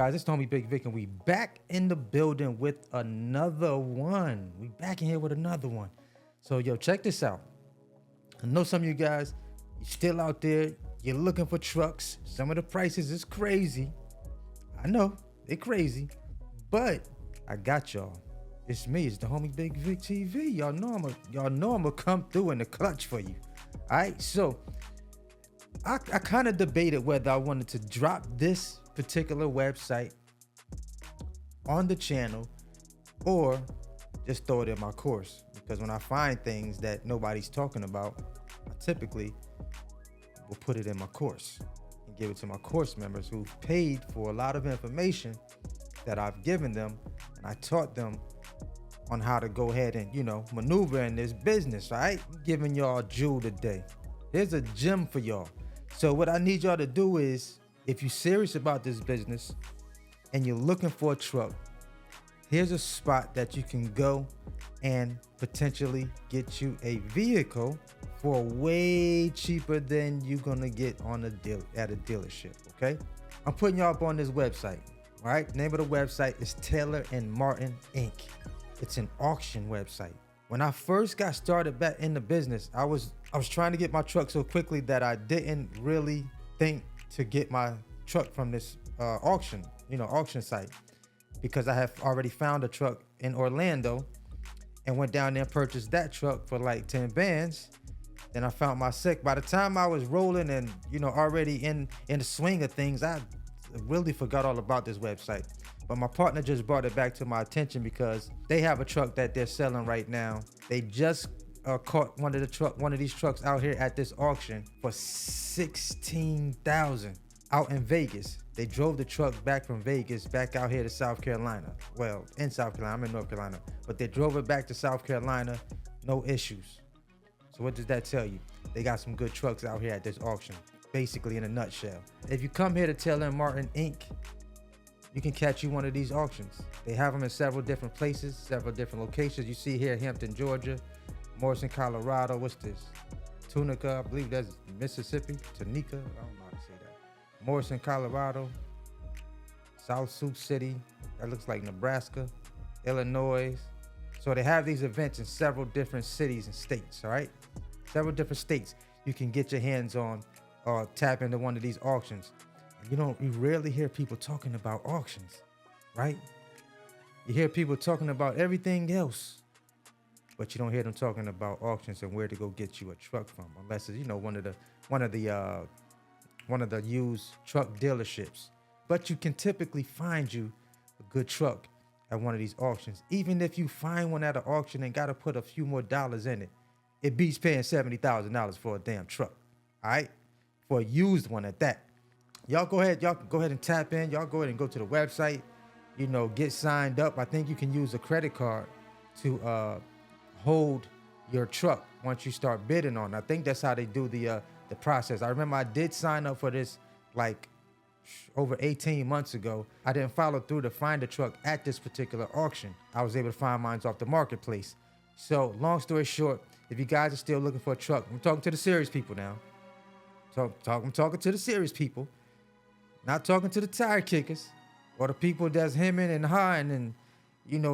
guys? It's Tommy Bigg Vic, and we back in the building with another one. We back in here with another one. So, yo, check this out. I know some of you guys, you're still out there. You're looking for trucks. Some of the prices is crazy. I know, they're crazy. But I got y'all. It's me. It's the homie Bigg Vic TV. Y'all know I'm gonna come through in the clutch for you. All right, so I kind of debated whether I wanted to drop this particular website on the channel or just throw it in my course, because when I find things that nobody's talking about, I typically will put it in my course and give it to my course members who've paid for a lot of information that I've given them, and I taught them on how to go ahead and, maneuver in this business, right? I'm giving y'all a jewel today. Here's a gem for y'all. So what I need y'all to do is, if you're serious about this business and you're looking for a truck, here's a spot that you can go and potentially get you a vehicle for way cheaper than you're gonna get on a deal at a dealership, okay? I'm putting y'all up on this website, all right? Name of the website is Taylor and Martin Inc. It's an auction website. When I first got started back in the business, I was trying to get my truck so quickly that I didn't really think to get my truck from this auction site, because I have already found a truck in Orlando and went down there and purchased that truck for like 10 bands. Then I found my sick. By the time I was rolling and already in the swing of things, I really forgot all about this website. But my partner just brought it back to my attention because they have a truck that they're selling right now. They just caught one of these trucks out here at this auction for $16,000 out in Vegas. They drove the truck back from Vegas back out here to South Carolina. Well, in South Carolina, I'm in North Carolina, but they drove it back to South Carolina, no issues. So what does that tell you? They got some good trucks out here at this auction, basically in a nutshell. If you come here to Taylor and Martin Inc., you can catch you one of these auctions. They have them in several different places, several different locations. You see here, Hampton, Georgia, Morrison, Colorado. What's this? Tunica, I believe that's Mississippi. Tunica, I don't know how to say that. Morrison, Colorado. South Sioux City, that looks like Nebraska. Illinois. So they have these events in several different cities and states, all right? Several different states you can get your hands on or tap into one of these auctions. You rarely hear people talking about auctions, right? You hear people talking about everything else, but you don't hear them talking about auctions and where to go get you a truck from, unless it's one of the used truck dealerships. But you can typically find you a good truck at one of these auctions. Even if you find one at an auction and got to put a few more dollars in it, it beats paying $70,000 for a damn truck, all right? For a used one at that. Y'all go ahead and tap in. Y'all go ahead and go to the website, get signed up. I think you can use a credit card to hold your truck once you start bidding on it. I think that's how they do the process. I remember I did sign up for this like over 18 months ago. I didn't follow through to find a truck at this particular auction. I was able to find mine off the marketplace. So long story short, if you guys are still looking for a truck, I'm talking to the serious people now. I'm talking to the serious people. Not talking to the tire kickers or the people that's hemming and hawing and,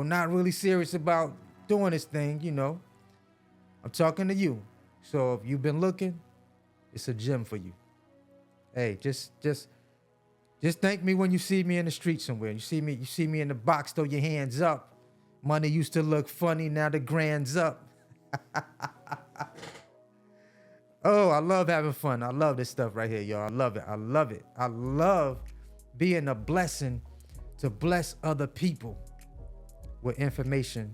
not really serious about doing this thing, I'm talking to you. So if you've been looking, it's a gem for you. Hey, just thank me when you see me in the street somewhere. You see me in the box, throw your hands up. Money used to look funny, now the grand's up. Oh, I love having fun. I love this stuff right here, y'all. I love it. I love it. I love being a blessing to bless other people with information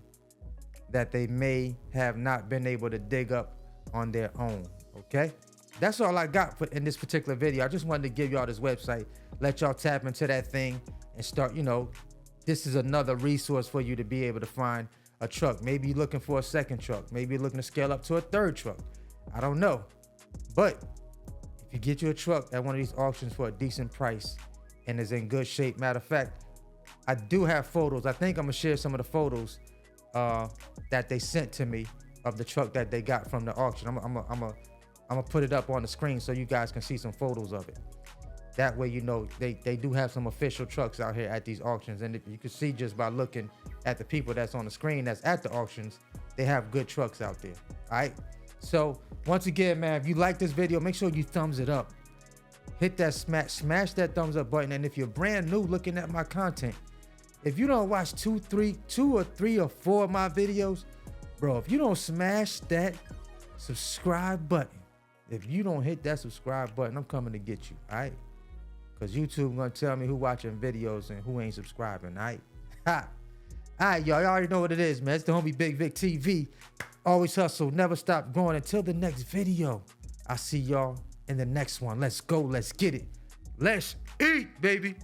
that they may have not been able to dig up on their own, okay? That's all I got in this particular video. I just wanted to give y'all this website, let y'all tap into that thing and start, this is another resource for you to be able to find a truck. Maybe you're looking for a second truck. Maybe you're looking to scale up to a third truck. I don't know. But if you get you a truck at one of these auctions for a decent price and is in good shape, matter of fact, I do have photos. I think I'm gonna share some of the photos that they sent to me of the truck that they got from the auction. I'm gonna put it up on the screen so you guys can see some photos of it. That way, you know, they do have some official trucks out here at these auctions. And if you can see just by looking at the people that's on the screen that's at the auctions, they have good trucks out there. All right. So once again, man, if you like this video, make sure you thumbs it up. Hit that smash that thumbs up button. And if you're brand new looking at my content, if you don't watch two or three or four of my videos, bro, if you don't smash that subscribe button, if you don't hit that subscribe button, I'm coming to get you, all right? Because YouTube gonna tell me who watching videos and who ain't subscribing, all right? Ha! All right, y'all already know what it is, man. It's the homie Bigg Vic TV. Always hustle, never stop growing. Until the next video, I'll see y'all in the next one. Let's go, let's get it. Let's eat, baby.